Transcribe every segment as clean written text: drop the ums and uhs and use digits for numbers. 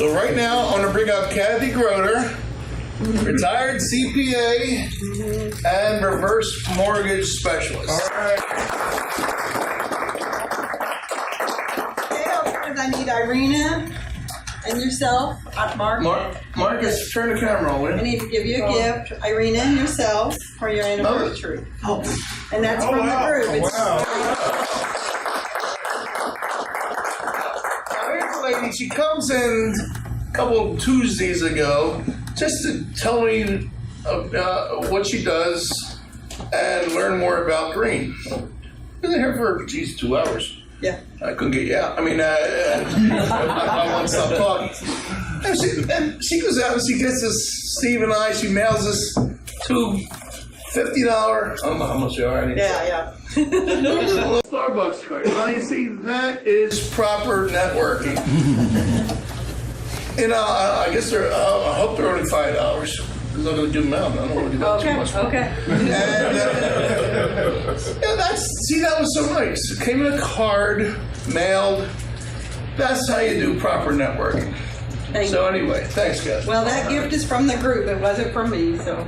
So right now, I'm going to bring up Kathey Grodi, retired CPA and reverse mortgage specialist. All right. I need Irina and yourself, Marcus, turn the camera on. I need to give you a gift, Irina and yourself, for your anniversary. Oh. And that's from the group. Now, here's a lady, she comes in a couple of Tuesdays ago just to tell me what she does and learn more about green. I've been here for, 2 hours. Yeah. I couldn't get you out. I mean, I want to stop talking. And she goes out and she gets us, Steve and I, she mails us two $50, I don't know how much they are. Yeah. Little Starbucks card. Now you see, that is proper networking. You know, I guess I hope they're only $5. I'm not going to do them out. I don't want to do that too much. Okay. And that was so nice. It came in a card, mailed. That's how you do proper networking. So anyway, thanks, guys. Well, that gift is from the group. It wasn't from me, so.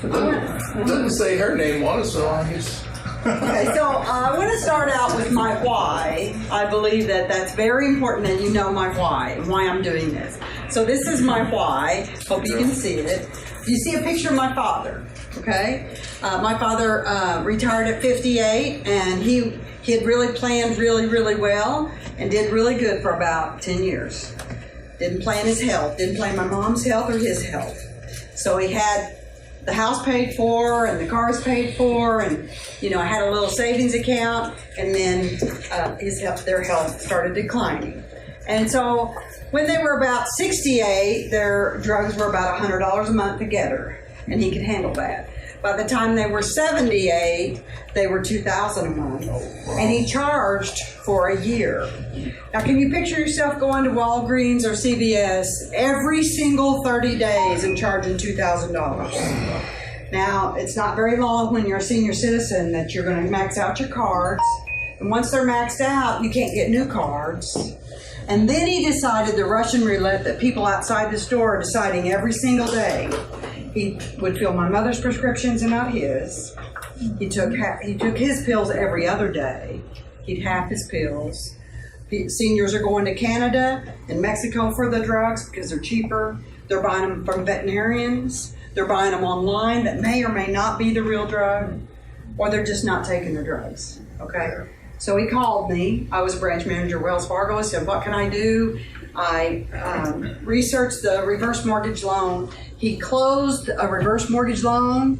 It doesn't say her name on it, so I guess. Okay, so I want to start out with my why. I believe that that's very important that you know my why and why I'm doing this. So this is my why. Hope you can see it. You see a picture of my father, okay? My father retired at 58, and he had really planned really well and did really good for about 10 years. Didn't plan his health, didn't plan my mom's health or his health. So he had the house paid for and the cars paid for, and I had a little savings account, and then their health started declining. And so when they were about 68, their drugs were about $100 a month together, and he could handle that. By the time they were 78, they were $2,000 a month, and he charged for a year. Now, can you picture yourself going to Walgreens or CVS every single 30 days and charging $2,000? Now, it's not very long when you're a senior citizen that you're going to max out your cards, and once they're maxed out, you can't get new cards. And then he decided the Russian roulette that people outside the store are deciding every single day. He would fill my mother's prescriptions and not his. He took his pills every other day. He'd half his pills. Seniors are going to Canada and Mexico for the drugs because they're cheaper. They're buying them from veterinarians. They're buying them online that may or may not be the real drug, or they're just not taking the drugs, okay? So he called me. I was branch manager at Wells Fargo. I said, what can I do? I researched the reverse mortgage loan. He closed a reverse mortgage loan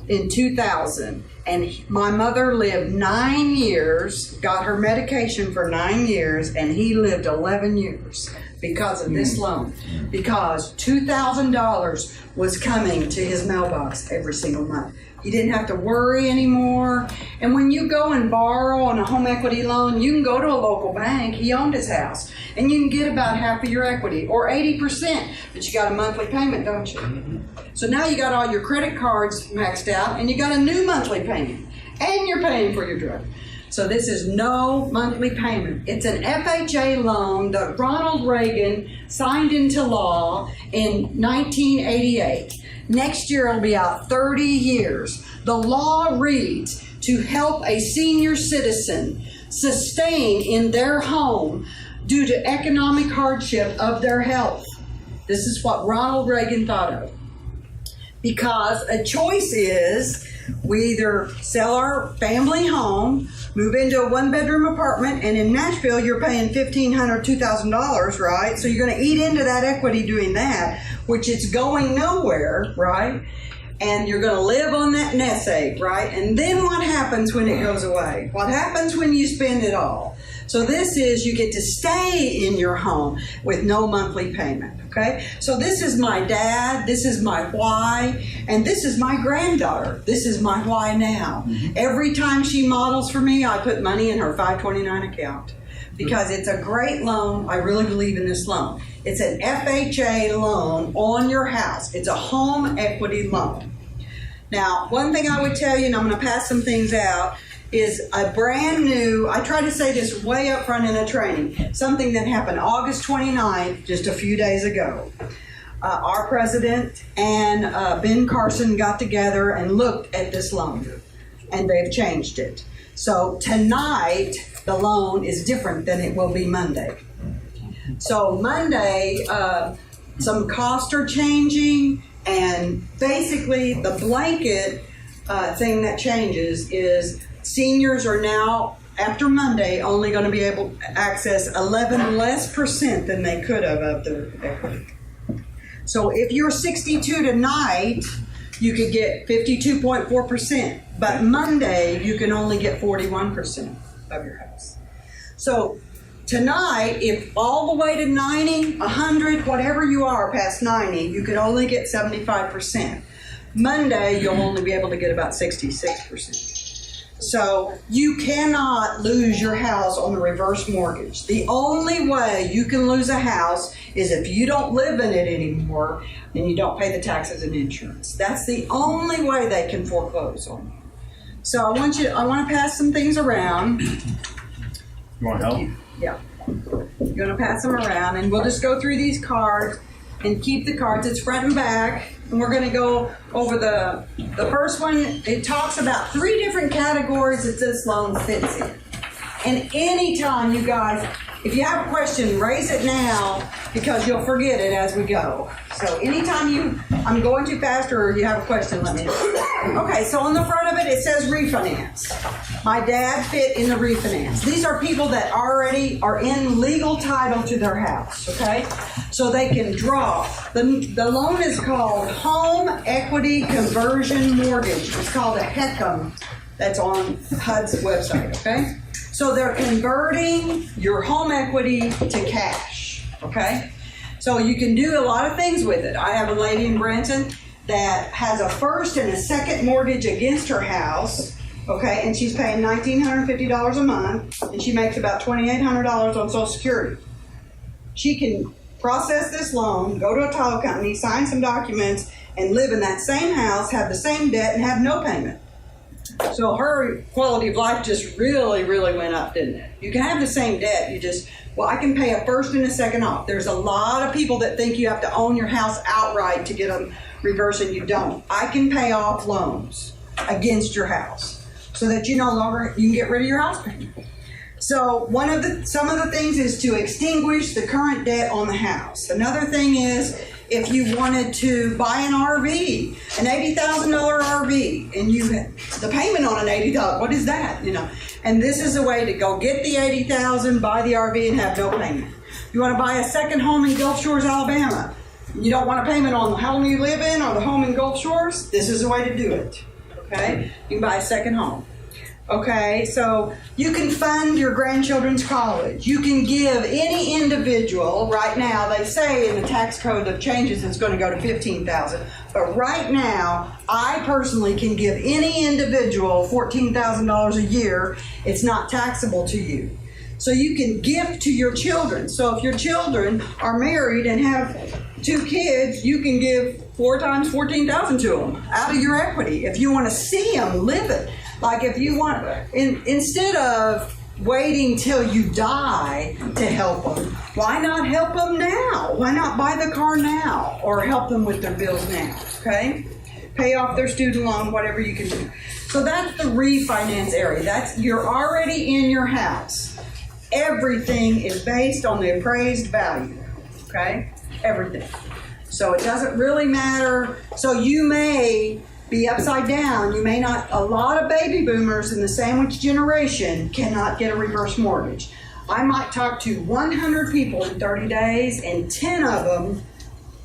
in 2000. And my mother lived 9 years, got her medication for 9 years, and he lived 11 years because of this loan. Because $2,000 was coming to his mailbox every single month. He didn't have to worry anymore. And when you go and borrow on a home equity loan, you can go to a local bank. He owned his house. And you can get about half of your equity, or 80%. But you got a monthly payment, don't you? So now you got all your credit cards maxed out, and you got a new monthly payment. And you're paying for your drug. So this is no monthly payment. It's an FHA loan that Ronald Reagan signed into law in 1988. Next year it'll be out 30 years. The law reads, to help a senior citizen sustain in their home due to economic hardship of their health. This is what Ronald Reagan thought of. Because a choice is, we either sell our family home, move into a one-bedroom apartment, and in Nashville you're paying $1,500, $2,000, right? So you're going to eat into that equity doing that, which is going nowhere, right? And you're going to live on that nest egg, right? And then what happens when it goes away? What happens when you spend it all? So this is, you get to stay in your home with no monthly payment, okay? So this is my dad, this is my why, and this is my granddaughter. This is my why now. Every time she models for me, I put money in her 529 account because it's a great loan. I really believe in this loan. It's an FHA loan on your house. It's a home equity loan. Now, one thing I would tell you, and I'm going to pass some things out, is a brand new, I try to say this way up front in a training, something that happened August 29th, just a few days ago. Our president and Ben Carson got together and looked at this loan, and they've changed it. So tonight, the loan is different than it will be Monday. So Monday, some costs are changing, and basically the blanket thing that changes is seniors are now, after Monday, only going to be able to access 11% less than they could have of their equity. So if you're 62 tonight, you could get 52.4%, but Monday you can only get 41% of your house. So tonight, if all the way to 90, 100, whatever you are past 90, you can only get 75%. Monday, you'll only be able to get about 66%. So you cannot lose your house on the reverse mortgage. The only way you can lose a house is if you don't live in it anymore and you don't pay the taxes and insurance. That's the only way they can foreclose on you. So I want to pass some things around. You want help? Yeah. You're going to pass them around, and we'll just go through these cards and keep the cards. It's front and back. And we're going to go over the first one. It talks about 3 different categories that this loan fits in. And anytime, you guys, if you have a question, raise it now because you'll forget it as we go. So anytime I'm going too fast or you have a question, let me know. Okay, so on the front of it, it says refinance. My dad fit in the refinance. These are people that already are in legal title to their house, okay? So they can draw. The loan is called Home Equity Conversion Mortgage. It's called a HECM. That's on HUD's website, okay? So they're converting your home equity to cash, okay? So you can do a lot of things with it. I have a lady in Branson that has a first and a second mortgage against her house, okay? And she's paying $1,950 a month, and she makes about $2,800 on Social Security. She can process this loan, go to a title company, sign some documents, and live in that same house, have the same debt, and have no payment. So her quality of life just really, really went up, didn't it? You can have the same debt. I can pay a first and a second off. There's a lot of people that think you have to own your house outright to get a reverse, and you don't. I can pay off loans against your house so that you can get rid of your house payment. So some of the things is to extinguish the current debt on the house. Another thing is if you wanted to buy an RV, an $80,000 RV, and the payment on an $80,000, what is that? And this is a way to go get the $80,000, buy the RV, and have no payment. You want to buy a second home in Gulf Shores, Alabama. You don't want a payment on the home you live in or the home in Gulf Shores. This is a way to do it. Okay, you can buy a second home. Okay, so you can fund your grandchildren's college. You can give any individual, right now, they say in the tax code that changes it's going to go to $15,000. But right now, I personally can give any individual $14,000 a year. It's not taxable to you. So you can gift to your children. So if your children are married and have 2 kids, you can give 4 times $14,000 to them out of your equity. If you want to see them live it. Like if you want, instead of waiting till you die to help them, why not help them now? Why not buy the car now or help them with their bills now, okay? Pay off their student loan, whatever you can do. So that's the refinance area. You're already in your house. Everything is based on the appraised value, okay? Everything. So it doesn't really matter. So you may be upside down. You may not. A lot of baby boomers in the sandwich generation cannot get a reverse mortgage. I might talk to 100 people in 30 days, and 10 of them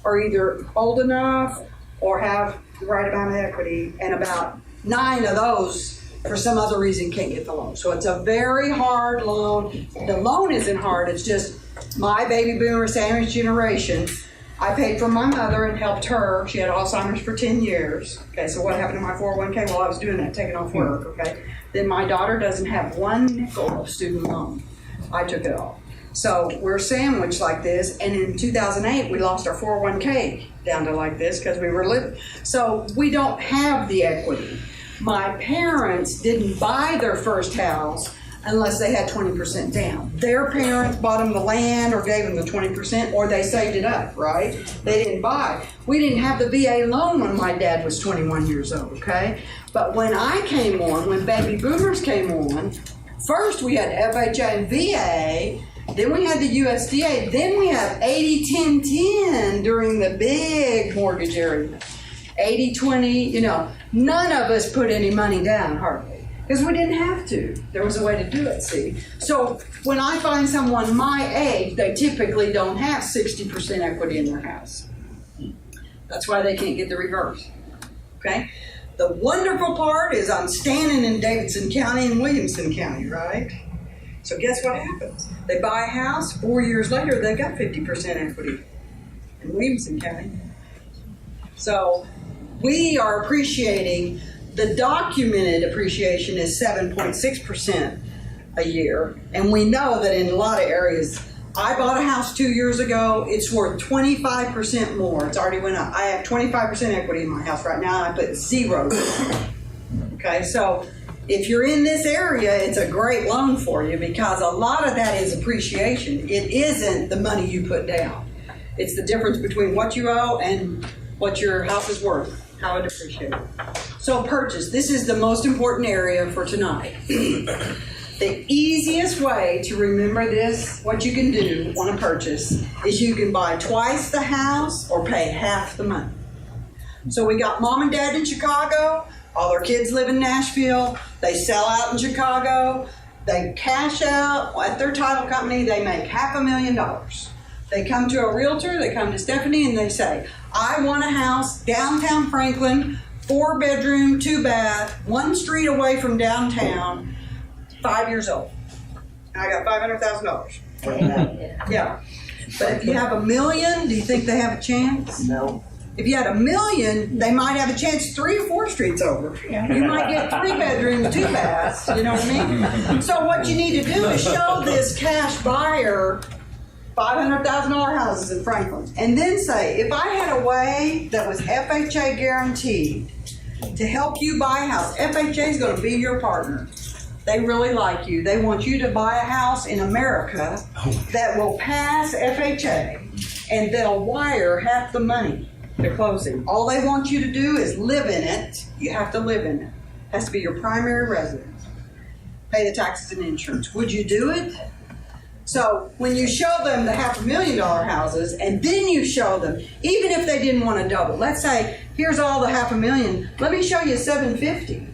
are either old enough or have the right amount of equity, and about 9 of those, for some other reason, can't get the loan. So it's a very hard loan. The loan isn't hard. It's just my baby boomer sandwich generation. I paid for my mother and helped her. She had Alzheimer's for 10 years. Okay, so what happened to my 401k while I was doing that, taking off work, okay? Then my daughter doesn't have 1 nickel of student loan. I took it all. So we're sandwiched like this, and in 2008, we lost our 401k down to like this because we were living. So we don't have the equity. My parents didn't buy their first house unless they had 20% down. Their parents bought them the land or gave them the 20%, or they saved it up, right? They didn't buy. We didn't have the VA loan when my dad was 21 years old, okay? But when I came on, when baby boomers came on, first we had FHA and VA, then we had the USDA, then we have 80-10-10 during the big mortgage area. 80-20, you know, none of us put any money down, hardly. Because we didn't have to. There was a way to do it, see? So when I find someone my age, they typically don't have 60% equity in their house. That's why they can't get the reverse, okay? The wonderful part is I'm standing in Davidson County and Williamson County, right? So guess what happens? They buy a house, 4 years later, they got 50% equity in Williamson County. So we are appreciating, the documented appreciation is 7.6% a year. And we know that in a lot of areas, I bought a house 2 years ago, it's worth 25% more. It's already went up. I have 25% equity in my house right now, and I put 0. Okay, so if you're in this area, it's a great loan for you because a lot of that is appreciation. It isn't the money you put down. It's the difference between what you owe and what your house is worth, how it appreciates. So purchase, this is the most important area for tonight. The easiest way to remember this, what you can do on a purchase, is you can buy twice the house or pay half the money. So we got mom and dad in Chicago, all their kids live in Nashville, they sell out in Chicago, they cash out at their title company, they make $500,000. They come to a realtor, they come to Stephanie and they say, I want a house downtown Franklin, 4-bedroom, 2-bath, 1 street away from downtown, 5 years old. And I got $500,000. Yeah. But if you have $1 million, do you think they have a chance? No. If you had $1 million, they might have a chance 3 or 4 streets over. You might get 3-bedroom, 2 baths. You know what I mean? So what you need to do is show this cash buyer $500,000 houses in Franklin, and then say, if I had a way that was FHA guaranteed to help you buy a house, FHA is going to be your partner. They really like you. They want you to buy a house in America that will pass FHA, and they'll wire half the money they're closing. All they want you to do is live in it. You have to live in it. It has to be your primary residence. Pay the taxes and insurance. Would you do it? So when you show them the $500,000 houses, and then you show them, even if they didn't want to double, let's say, here's all the $500,000, let me show you $750,000.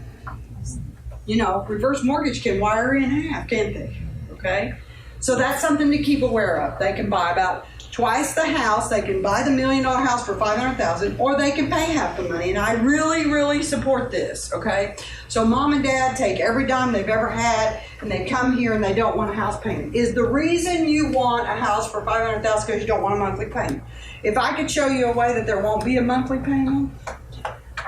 You know, reverse mortgage can wire in half, can't they? Okay? So that's something to keep aware of. They can buy about twice the house. They can buy the $1 million house for $500,000, or they can pay half the money. And I really, really support this, okay? So mom and dad take every dime they've ever had, and they come here and they don't want a house payment. Is the reason you want a house for $500,000 because you don't want a monthly payment? If I could show you a way that there won't be a monthly payment,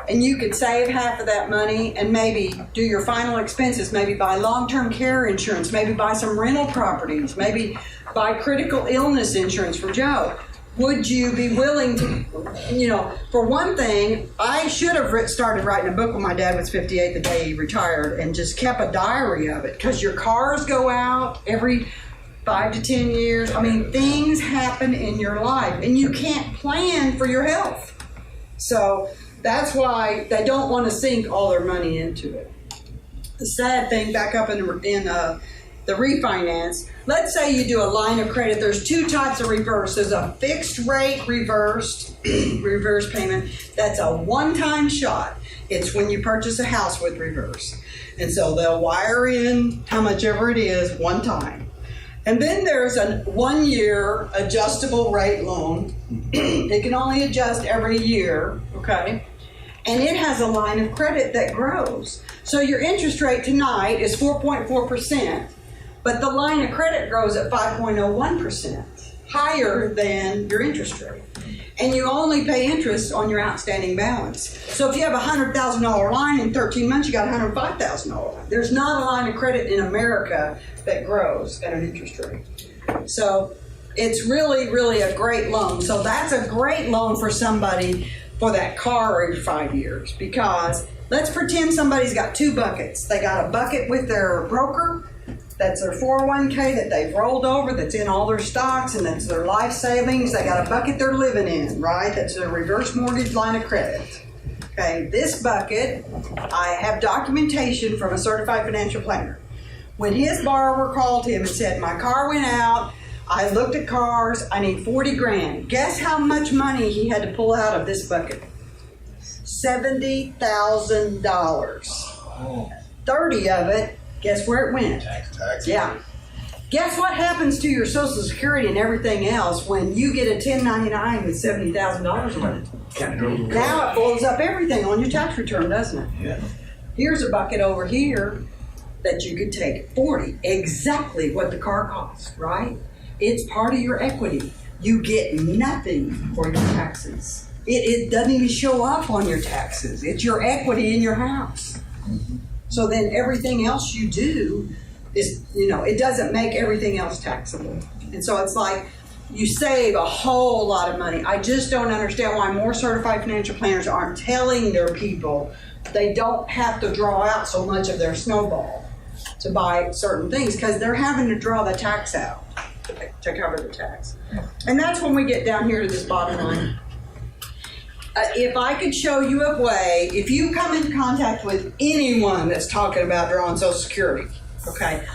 and you could save half of that money and maybe do your final expenses, maybe buy long-term care insurance, maybe buy some rental properties, maybe buy critical illness insurance for Joe. Would you be willing to, you know, for one thing, I should have started writing a book when my dad was 58 the day he retired and just kept a diary of it, because your cars go out every 5 to 10 years. I mean, things happen in your life and you can't plan for your health. So that's why they don't want to sink all their money into it. The sad thing, back up in the refinance, let's say you do a line of credit. There's 2 types of reverse. There's a fixed rate reverse payment. That's a one-time shot. It's when you purchase a house with reverse. And so they'll wire in how much ever it is one time. And then there's a 1-year adjustable rate loan. It can only adjust every year, okay? And it has a line of credit that grows. So your interest rate tonight is 4.4%, but the line of credit grows at 5.01%, higher than your interest rate. And you only pay interest on your outstanding balance. So if you have a $100,000 line in 13 months, you got a $105,000 line. There's not a line of credit in America that grows at an interest rate. So it's really, really a great loan. So that's a great loan for somebody for that car every 5 years. Because let's pretend somebody's got two buckets. They got a bucket with their broker, that's their 401k that they've rolled over, that's in all their stocks, and that's their life savings. They got a bucket they're living in, right? That's their reverse mortgage line of credit. Okay, this bucket, I have documentation from a certified financial planner. When his borrower called him and said, my car went out, I looked at cars, I need 40 grand. Guess how much money he had to pull out of this bucket? $70,000. 30 of it, guess where it went? Tax. Yeah. Guess what happens to your Social Security and everything else when you get a 1099 with $70,000 on it? Now it blows up everything on your tax return, doesn't it? Yeah. Here's a bucket over here that you could take 40, exactly what the car costs, right? It's part of your equity. You get nothing for your taxes. It doesn't even show up on your taxes. It's your equity in your house. So then everything else you do is, it doesn't make everything else taxable. And so it's like you save a whole lot of money. I just don't understand why more certified financial planners aren't telling their people they don't have to draw out so much of their snowball to buy certain things, because they're having to draw the tax out to cover the tax. And that's when we get down here to this bottom line. If I could show you a way, if you come into contact with anyone that's talking about drawing Social Security, okay,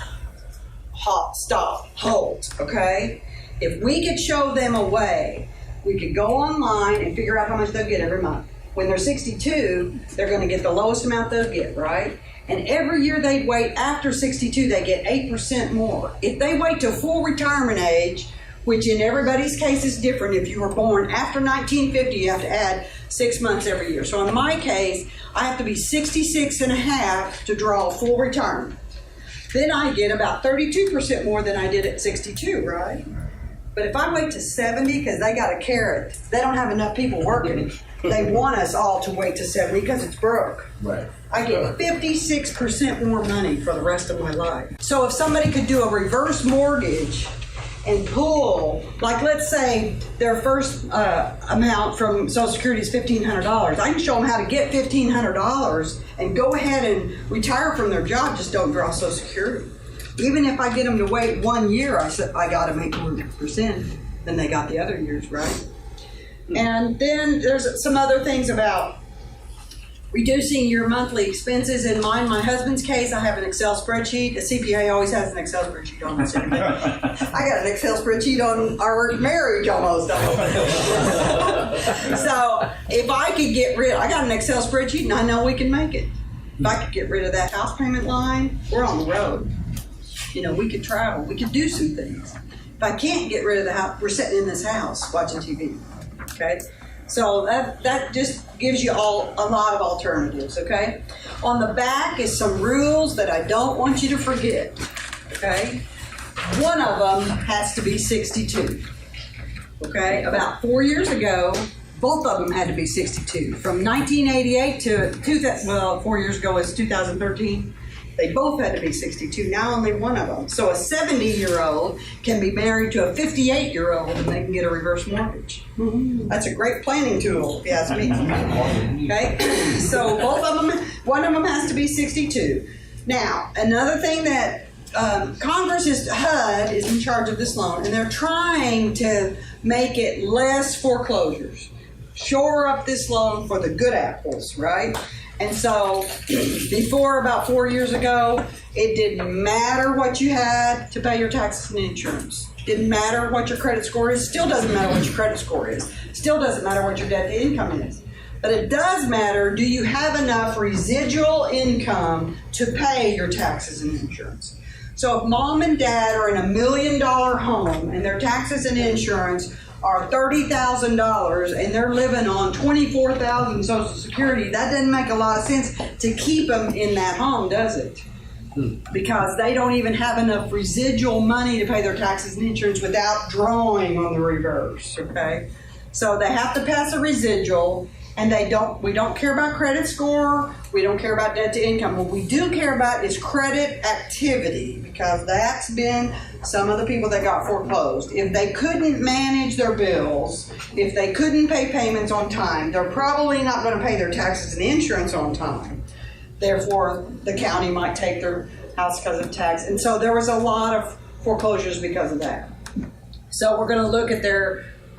hold, okay? If we could show them a way, we could go online and figure out how much they'll get every month. When they're 62, they're going to get the lowest amount they'll get, right? And every year they'd wait after 62, they get 8% more. If they wait till full retirement age, which in everybody's case is different. If you were born after 1950, you have to add 6 months every year. So in my case, I have to be 66 and a half to draw full retirement. Then I get about 32% more than I did at 62, right? But if I wait to 70, because they got a carrot, they don't have enough people working. They want us all to wait to 70 because it's broke. Right. I get 56% more money for the rest of my life. So if somebody could do a reverse mortgage and pull, like let's say their first amount from Social Security is $1,500. I can show them how to get $1,500 and go ahead and retire from their job, just don't draw Social Security. Even if I get them to wait 1 year, I got to make 100% than they got the other years, right? And then there's some other things about reducing your monthly expenses. In my husband's case, I have an Excel spreadsheet. A CPA always has an Excel spreadsheet on his I got an Excel spreadsheet on our marriage almost. So if I could I got an Excel spreadsheet and I know we can make it. If I could get rid of that house payment line, we're on the road. We could travel. We could do some things. If I can't get rid of the house, we're sitting in this house watching TV. Okay? So that just gives you all a lot of alternatives, okay? On the back is some rules that I don't want you to forget, okay? One of them has to be 62, okay? About 4 years ago, both of them had to be 62. From 1988 to 4 years ago was 2013. They both had to be 62. Now only one of them. So a 70-year-old can be married to a 58-year-old and they can get a reverse mortgage. That's a great planning tool, if you ask me. Okay? So both of them, one of them has to be 62. Now, another thing that HUD is in charge of this loan, and they're trying to make it less foreclosures. Shore up this loan for the good apples, right? And so before, about 4 years ago, it didn't matter what you had to pay your taxes and insurance. Didn't matter what your credit score is. Still doesn't matter what your credit score is. Still doesn't matter what your debt to income is. But it does matter, do you have enough residual income to pay your taxes and insurance? So if mom and dad are in $1 million home and their taxes and insurance are $30,000 and they're living on $24,000 Social Security, that doesn't make a lot of sense to keep them in that home, does it? Because they don't even have enough residual money to pay their taxes and insurance without drawing on the reverse, okay? So they have to pass a residual, And we don't care about credit score, we don't care about debt to income. What we do care about is credit activity, because that's been some of the people that got foreclosed. If they couldn't manage their bills, if they couldn't pay payments on time, they're probably not going to pay their taxes and insurance on time. Therefore, the county might take their house because of tax. And so there was a lot of foreclosures because of that. So we're going to look at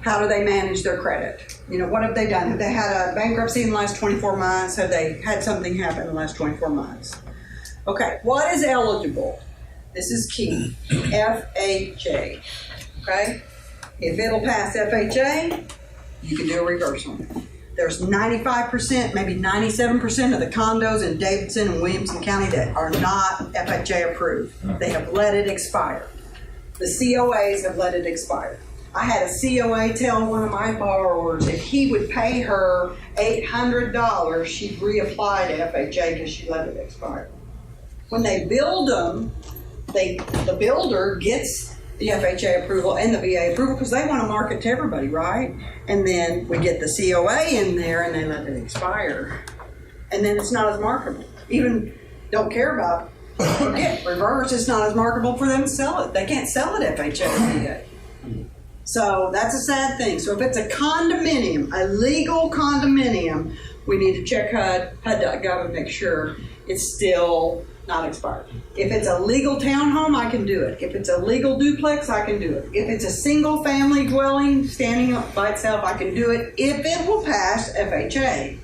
how do they manage their credit? You know, what have they done? Have they had a bankruptcy in the last 24 months? Have they had something happen in the last 24 months? Okay, what is eligible? This is key. FHA, okay? If it'll pass FHA, you can do a reversal. There's 95%, maybe 97% of the condos in Davidson and Williamson County that are not FHA approved. They have let it expire. The COAs have let it expire. I had a COA tell one of my borrowers if he would pay her $800, she'd reapply to FHA because she let it expire. When they build them, the builder gets the FHA approval and the VA approval because they want to market to everybody, right? And then we get the COA in there and they let it expire. And then it's not as marketable. Even don't care about reverse, it's not as marketable for them to sell it. They can't sell it FHA or VA. So that's a sad thing. So if it's a condominium, a legal condominium, we need to check HUD.gov and make sure it's still not expired. If it's a legal townhome, I can do it. If it's a legal duplex, I can do it. If it's a single family dwelling standing by itself, I can do it if it will pass FHA.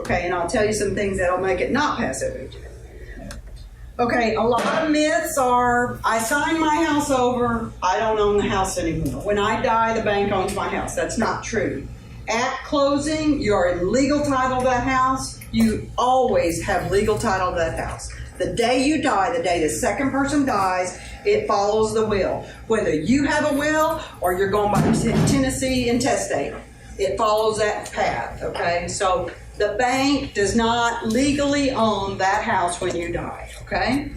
Okay, and I'll tell you some things that'll make it not pass FHA. Okay, a lot of myths are, I signed my house over, I don't own the house anymore. When I die, the bank owns my house. That's not true. At closing, you're in legal title to that house. You always have legal title to that house. The day you die, the day the second person dies, it follows the will. Whether you have a will or you're going by Tennessee intestate, it follows that path, okay? So the bank does not legally own that house when you die, okay?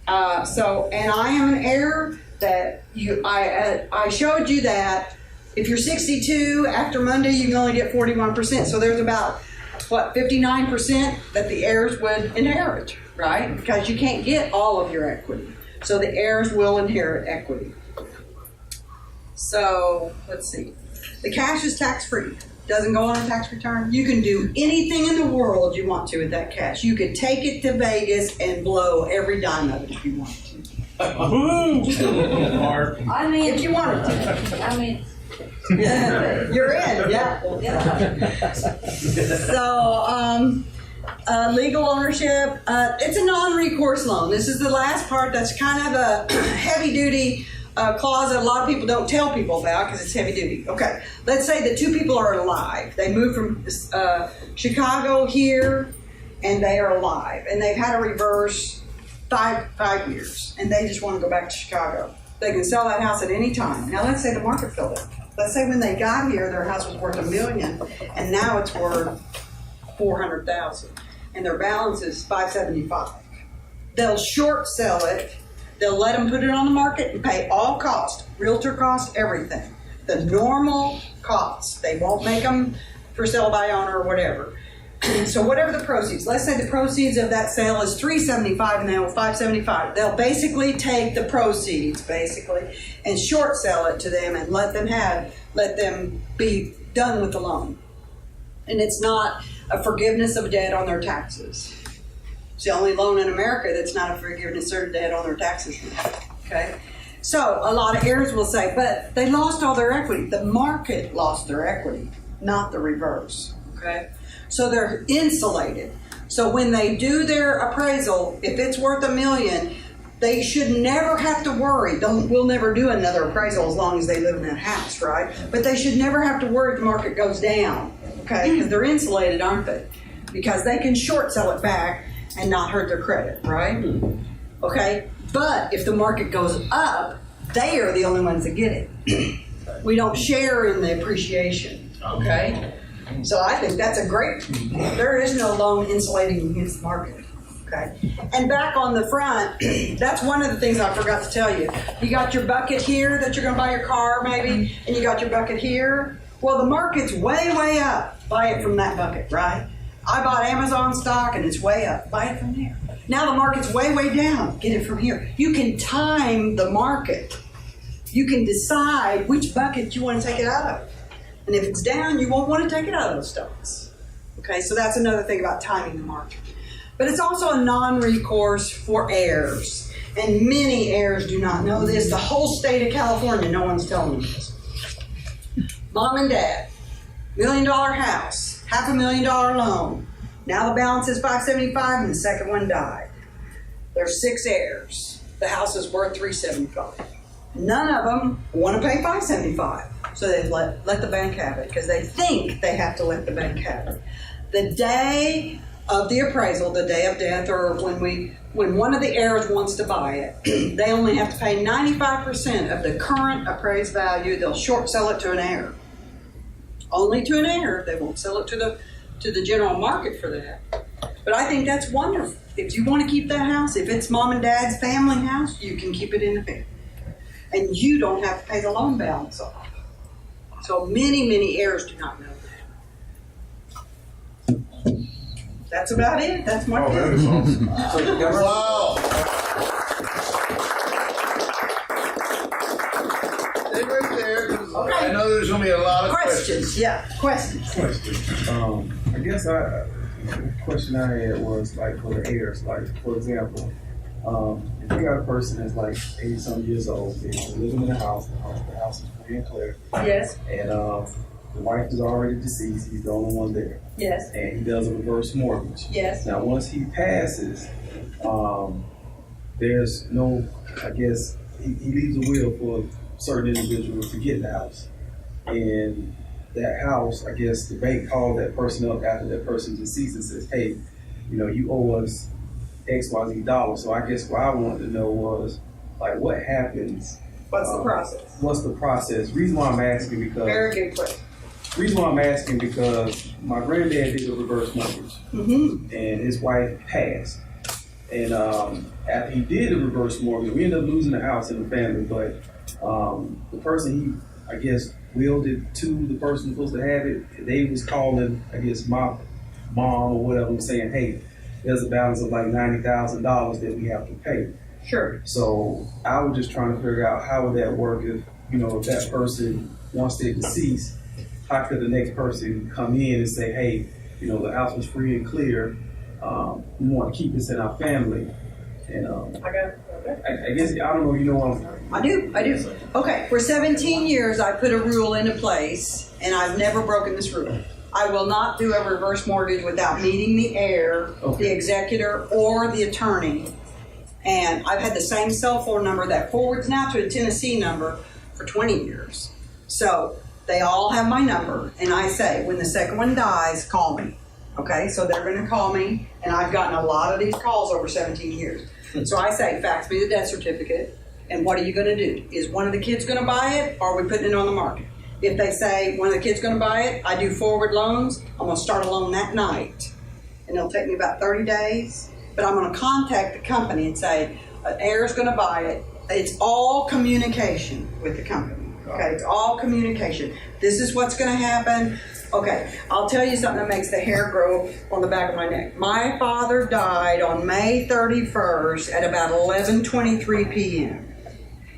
And I am an heir that I showed you that if you're 62, after Monday, you can only get 41%. So there's about, 59% that the heirs would inherit, right? Because you can't get all of your equity. So the heirs will inherit equity. So, let's see. The cash is tax-free. Doesn't go on a tax return. You can do anything in the world you want to with that cash. You could take it to Vegas and blow every dime of it if you want to. I mean, If you wanted to. I mean, You're in, yeah. So, legal ownership, it's a non-recourse loan. This is the last part that's kind of a heavy-duty clause that a lot of people don't tell people about because it's heavy-duty. Okay, let's say the two people are alive. They moved from Chicago here, and they are alive. And they've had a reverse 5 years, and they just want to go back to Chicago. They can sell that house at any time. Now, let's say the market filled it. Let's say when they got here, their house was worth $1 million, and now it's worth $400,000, and their balance is $575. They'll short sell it. They'll let them put it on the market and pay all costs, realtor costs, everything, the normal costs. They won't make them for sale by owner or whatever. So whatever the proceeds, let's say the proceeds of that sale is $375 and they owe $575. They'll basically take the proceeds and short sell it to them and let them be done with the loan. And it's not a forgiveness of debt on their taxes. It's the only loan in America that's not a forgiveness of debt on their taxes. Okay? So a lot of heirs will say, but they lost all their equity. The market lost their equity, not the reverse. Okay? So they're insulated. So when they do their appraisal, if it's worth $1 million, they should never have to worry. We'll never do another appraisal as long as they live in that house, right? But they should never have to worry if the market goes down, okay? Because they're insulated, aren't they? Because they can short sell it back and not hurt their credit, right? Okay? But if the market goes up, they are the only ones that get it. We don't share in the appreciation, okay? So I think that's there is no loan insulating against the market, okay? And back on the front, that's one of the things I forgot to tell you. You got your bucket here that you're gonna buy your car maybe, and you got your bucket here. Well, the market's way, way up. Buy it from that bucket, right? I bought Amazon stock and it's way up. Buy it from there. Now the market's way, way down. Get it from here. You can time the market. You can decide which bucket you want to take it out of. And if it's down, you won't want to take it out of those stocks. Okay, so that's another thing about timing the market. But it's also a non-recourse for heirs. And many heirs do not know this. The whole state of California, no one's telling them this. Mom and dad, $1 million house, $500,000 loan. Now the balance is $575 and the second one died. There's 6 heirs. The house is worth $375. None of them want to pay $575. So they let the bank have it because they think they have to let the bank have it. The day of the appraisal, the day of death, or when one of the heirs wants to buy it, they only have to pay 95% of the current appraised value. They'll short sell it to an heir. Only to an heir. They won't sell it to the general market for that. But I think that's wonderful. If you want to keep that house, if it's mom and dad's family house, you can keep it in the family. And you don't have to pay the loan balance off. So many heirs do not know that. That's about it. That's my that is awesome. Wow. Stay right there, 'cause I know there's going to be a lot of questions. Yeah, questions. I guess the question I had was like for the heirs, like for example, if you got a person that's like 80-some years old, they're living in a house, the house is free and clear, Yes, and the wife is already deceased, he's the only one there, yes, and he does a reverse mortgage. yes. Now, once he passes, there's no, I guess, he leaves a will for certain individuals to get the house. And that house, I guess, the bank called that person up after that person's deceased and says, hey, you owe us XYZ dollars. So I guess what I wanted to know was, like, what happens? What's the process? What's the process? Reason why I'm asking because Very good question. Reason why I'm asking because my granddad did a reverse mortgage, and his wife passed. And after he did the reverse mortgage, we ended up losing the house in the family. But the person he, I guess, willed it to the person supposed to have it, they was calling, I guess, my mom or whatever, saying, hey, there's a balance of like $90,000 that we have to pay. Sure. So I was just trying to figure out how would that work if that person, once they're deceased, how could the next person come in and say, hey, the house was free and clear, we want to keep this in our family. And I got it. Okay. I guess, I don't know, what I do. Okay, for 17 years I put a rule into place, and I've never broken this rule. I will not do a reverse mortgage without meeting the heir, the executor, or the attorney. And I've had the same cell phone number that forwards now to a Tennessee number for 20 years. So they all have my number, and I say, when the second one dies, call me. Okay, so they're going to call me, and I've gotten a lot of these calls over 17 years. So I say, fax me the death certificate, and what are you going to do? Is one of the kids going to buy it, or are we putting it on the market? If they say one of the kids going to buy it, I do forward loans. I'm going to start a loan that night, and it'll take me about 30 days. But I'm going to contact the company and say, an heir is going to buy it. It's all communication with the company. Okay, it's all communication. This is what's going to happen. Okay, I'll tell you something that makes the hair grow on the back of my neck. My father died on May 31st at about 11:23 p.m.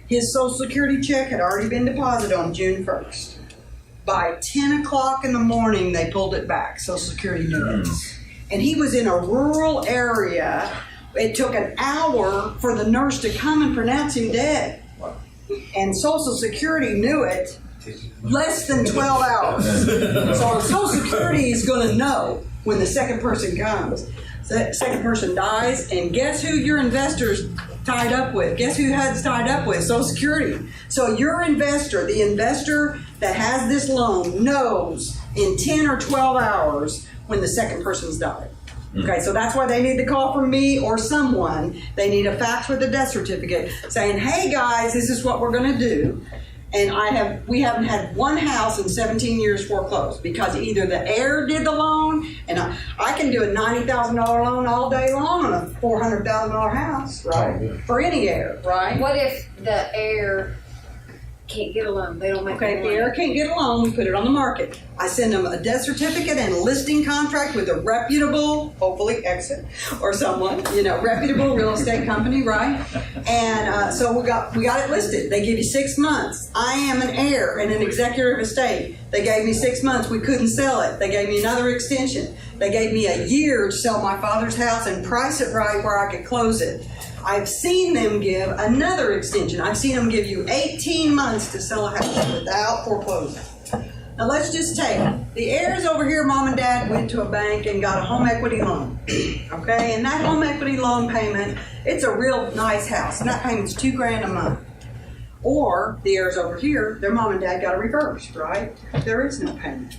His Social Security check had already been deposited on June 1st. By 10 o'clock in the morning, they pulled it back. Social Security knew it. And he was in a rural area. It took an hour for the nurse to come and pronounce him dead. And Social Security knew it less than 12 hours. So Social Security is going to know when the second person comes. The second person dies, and guess who your investor's tied up with? Guess who HUD's tied up with? Social Security. So your investor, the investor that has this loan, knows in 10 or 12 hours when the second person's died. Okay, so that's why they need the call from me or someone. They need a fax with a death certificate saying, hey guys, this is what we're going to do. And we haven't had one house in 17 years foreclosed because either the heir did the loan, and I can do a $90,000 loan all day long on a $400,000 house, right? For any heir, right? What if the heir can't get a loan. They don't make Okay, if the money. heir can't get a loan, we put it on the market. I send them a death certificate and a listing contract with a reputable, hopefully exit or someone, reputable real estate company, right? And so we got it listed. They give you 6 months. I am an heir and an executor of estate. They gave me 6 months. We couldn't sell it. They gave me another extension. They gave me a year to sell my father's house and price it right where I could close it. I've seen them give another extension. I've seen them give you 18 months to sell a house without foreclosing. Now let's just take the heirs over here. Mom and Dad went to a bank and got a home equity loan. Okay, and that home equity loan payment, it's a real nice house, and that payment's $2,000 a month. Or the heirs over here, their mom and dad got a reverse, right? There is no payment.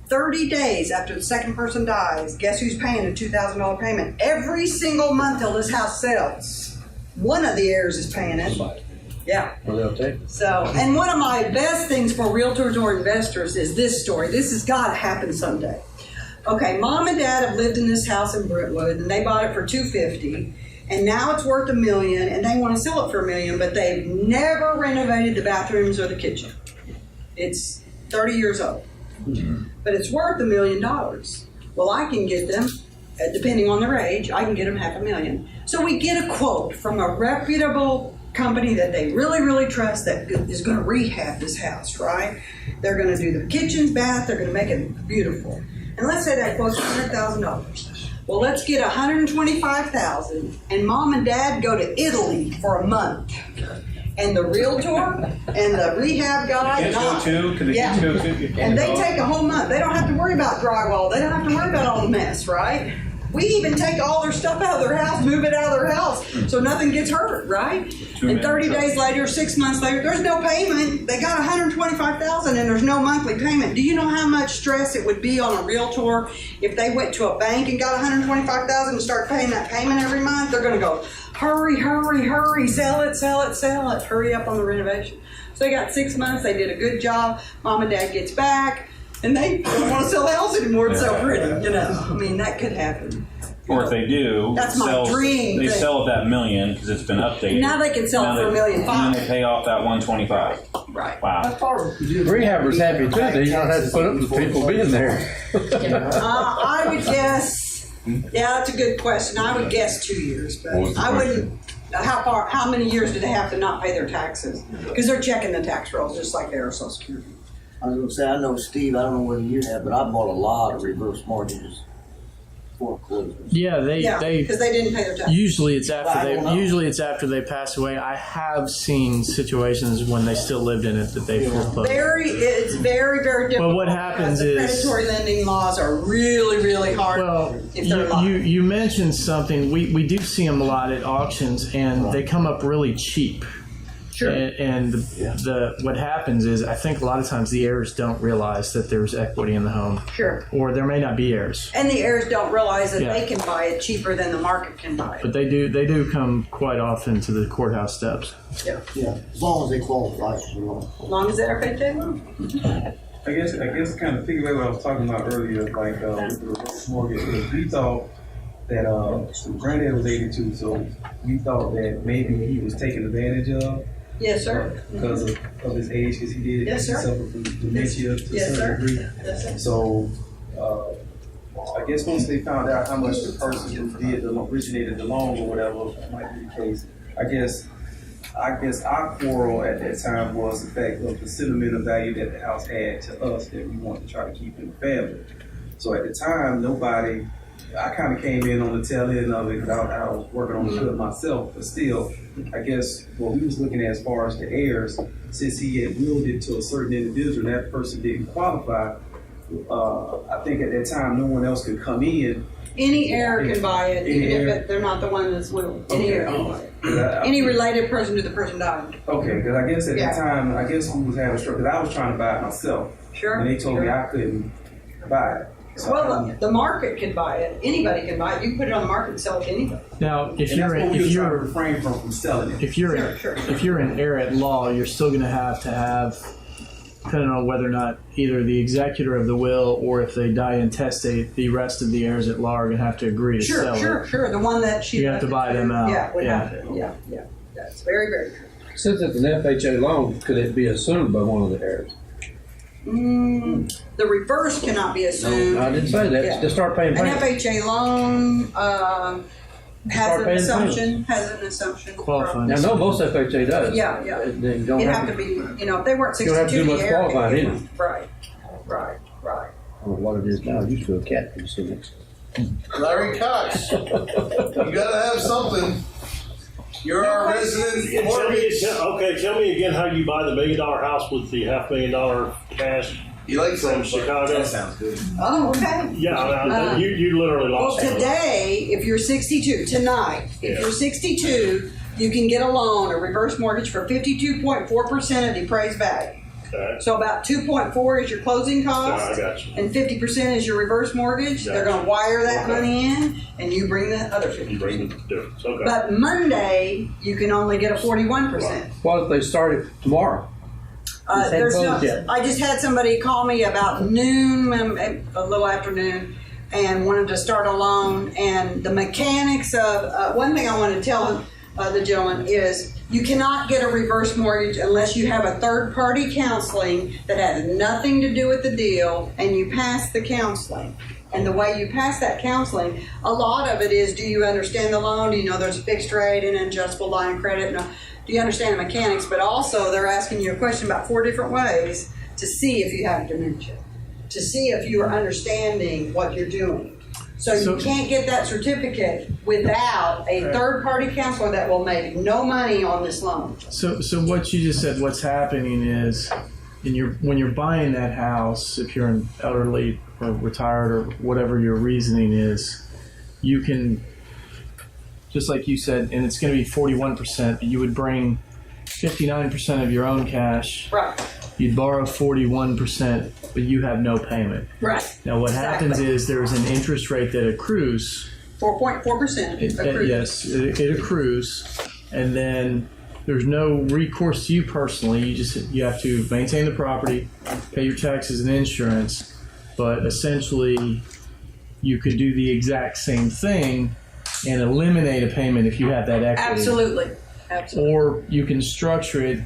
30 days after the second person dies, guess who's paying a $2,000 payment? Every single month till this house sells. One of the heirs is paying it. Yeah. Well, they'll take it. So, and one of my best things for realtors or investors is this story. This has got to happen someday. Okay, mom and dad have lived in this house in Brentwood, and they bought it for $250,000, and now it's worth $1 million, and they want to sell it for $1 million, but they've never renovated the bathrooms or the kitchen. It's 30 years old. But it's worth $1 million. Well, I can get them, depending on their age, I can get them $500,000. So we get a quote from a reputable company that they really, really trust that is going to rehab this house, right? They're going to do the kitchen, bath, they're going to make it beautiful. And let's say that quote's $100,000. Well, let's get $125,000, and mom and dad go to Italy for a month. And the realtor and the rehab guy. Kids go too? Because the kids go too? And they take a whole month. They don't have to worry about drywall. They don't have to worry about all the mess, right? We even take all their stuff out of their house, move it out of their house, so nothing gets hurt, right? And 30 days later, 6 months later, there's no payment. They got $125,000 and there's no monthly payment. Do you know how much stress it would be on a realtor if they went to a bank and got $125,000 and start paying that payment every month? They're going to go, hurry, hurry, hurry, sell it, sell it, sell it. Hurry up on the renovation. So they got 6 months. They did a good job. Mom and dad gets back. And they don't want to sell the house anymore. It's so pretty, I mean, that could happen. Or if they do, That's my dream they thing. sell it that $1 million because it's been updated. Now they can sell it for $1.5 million. And then they pay off that $125,000. Right. Wow. Rehabbers happy too. They don't have to put up with people being there. I would guess, that's a good question. I would guess 2 years, but I wouldn't. How many years do they have to not pay their taxes? Because they're checking the tax rolls just like they are Social Security. I was going to say, I know, Steve, I don't know whether you have, but I bought a lot of reverse mortgages foreclosures. Yeah, Yeah, they because they didn't pay their taxes. usually it's I don't know. after they pass away. I have seen situations when they still lived in it that they foreclosed. It's very, very difficult. Well, what happens because the predatory lending laws are really, really hard. Well, if they're alive. you mentioned something. We do see them a lot at auctions, and they come up really cheap. Sure. And what happens is, I think a lot of times the heirs don't realize that there's equity in the home. Sure. Or there may not be heirs. And the heirs don't realize that Yeah. they can buy it cheaper than the market can buy it. But they do come quite often to the courthouse steps. Yeah. Yeah, as long as they qualify for the loan. As long as they're paid loan. I guess kind of piggyback what I was talking about earlier, like with the reverse mortgage. Because we thought that granddad was 82, so we thought that maybe he was taken advantage of. Yes, sir. Because of his age, because he did Yes, sir. suffer from dementia to a Yes, sir. certain degree. Yes, sir. So I guess once they found out how much the person who originated the loan or whatever might be the case, I guess our quarrel at that time was the fact of the sentimental value that the house had to us that we wanted to try to keep in the family. So at the time, I kind of came in on the tail end of it because I was working on the good myself, but still, I guess what we was looking at as far as the heirs, since he had willed it to a certain individual and that person didn't qualify, I think at that time no one else could come in. Any heir can buy it, Any even heir. if they're not the one that's willed. Any heir can buy it. I- Any related person to the person died. Okay, because I guess at Yeah. that time, we was having struggle, because I was trying to buy it myself. Sure. And they told me I couldn't buy it. So Well, the market can buy it. Anybody can buy it. You can put it on the market and sell it to anybody. Now, if and that's what we were trying to you're refrain from selling it. if you're Sure. if you're an heir at law, you're still going to have, depending on whether or not either the executor of the will or if they die intestate, the rest of the heirs at law are going to have to agree to sell it. Sure. The one that she You have to left buy it them out. Yeah, would Yeah. have to. Yeah. That's very, very true. Since it's an FHA loan, could it be assumed by one of the heirs? The reverse cannot be assumed. I didn't say that. Yeah. Just start paying An payments. FHA loan has Start an paying assumption. Qualifying. Now, I know most FHA does. Yeah, yeah. They don't It'd have have to be, if they weren't You don't have to 62, do the much heir could qualifying get either. one. Right. I don't know what it is now. It used to be a cat food next. Larry Cox, you gotta have something. You're our resident mortgage. Tell me again how you buy the $1 million house with the $500,000 cash You like from some Chicago. sounds good. Oh, okay. Yeah, you literally Well, lost it. today, if you're 62, tonight, if you're 62, you can get a loan, a reverse mortgage for 52.4% of the appraised value. Okay. So about 2.4 is your closing cost. I got you. And 50% is your reverse mortgage. They're Gotcha. going to wire that Okay. money in, and you bring the other 50%. You bring the difference. Okay. But Monday, you can only get a 41%. What if they started tomorrow? There's no, closed yet. I just had somebody call me about noon, a little after noon, and wanted to start a loan. And the mechanics of one thing I want to tell the gentleman is you cannot get a reverse mortgage unless you have a third-party counseling that has nothing to do with the deal, and you pass the counseling. And the way you pass that counseling, a lot of it is, do you understand the loan? Do you know there's a fixed rate and an adjustable line of credit? No. Do you understand the mechanics? But also, they're asking you a question about 4 different ways to see if you have dementia, to see if you are understanding what you're doing. So you can't get that certificate without a third-party counselor that will make no money on this loan. So what you just said, what's happening is, when you're buying that house, if you're an elderly or retired or whatever your reasoning is, you can, just like you said, and it's going to be 41%, but you would bring 59% of your own cash. Right. You'd borrow 41%, but you have no payment. Right. Now what happens is there's an interest rate that accrues. 4.4% accrued. Yes, it accrues, and then there's no recourse to you personally. You have to maintain the property, pay your taxes and insurance, but essentially you could do the exact same thing and eliminate a payment if you have that equity. Absolutely. Or you can structure it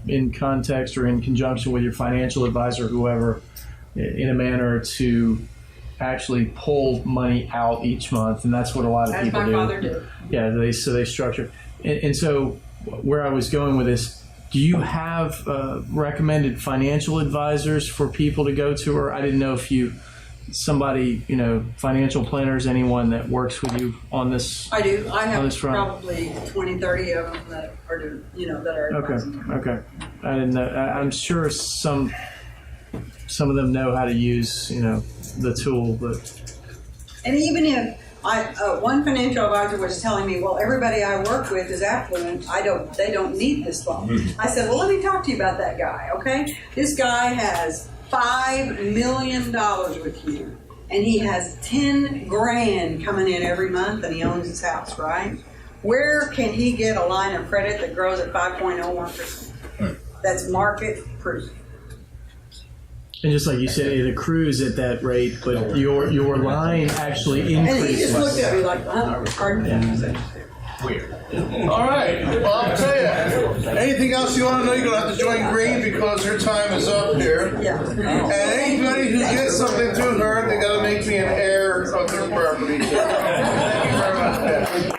in context or in conjunction with your financial advisor, whoever, in a manner to actually pull money out each month, and that's what a lot of people do. As my father did. Yeah, they structure. And so where I was going with this, do you have recommended financial advisors for people to go to, or I didn't know if somebody, financial planners, anyone that works with you on this? I do. I On have this front. probably 20, 30 of them that are doing, that are advising. Okay. I didn't know. I'm sure some of them know how to use, the tool, but And even if one financial advisor was telling me, well, everybody I work with is affluent. They don't need this loan. Mm-hmm. I said, well, let me talk to you about that guy. Okay, this guy has $5 million with you, and he has 10 grand coming in every month, and he owns his house. Right? Where can he get a line of credit that grows at 5.01%? That's market proof. and just like you said, it accrues at that rate, but your line actually And he increases. just looked at me like, pardon me. All right. Well, I'll tell you. Anything else you want to know, you're going to have to join Green because her time is up here. Yeah. And anybody who gets something to her, they got to make me an heir of their property. Thank you very much.